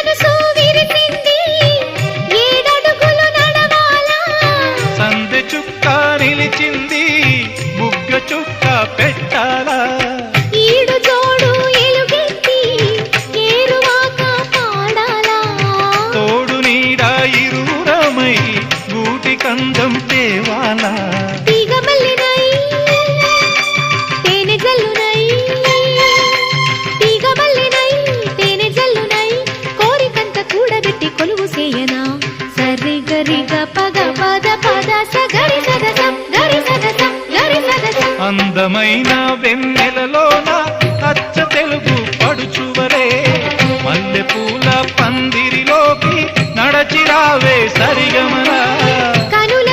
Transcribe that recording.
మనసు విరిసింది ఏడడుగులు నడవాలా సందె చుక్క నిలిచింది బుగ్గ చుక్క పెట్టాలా ఈడు జోడు ఎలుగెత్తి ఏరువాక పాడాలా తోడు నీడ ఇరువురమై గూటి కందం తేవాలా తీగ మల్లినై తేనె జల్లునై తీగ మల్లినై తేనె జల్లునై కోరికంత కూడబెట్టి కొలువు చేయనా సరి గరి గ పద పద పద సగరి సదస గరి సదస గరి సదస అందమైన వెన్నెలలోన అచ్చ తెలుగు పడుచువరే మల్లె పూల పందిరిలోకి నడచిరావే సరిగమలా కనుల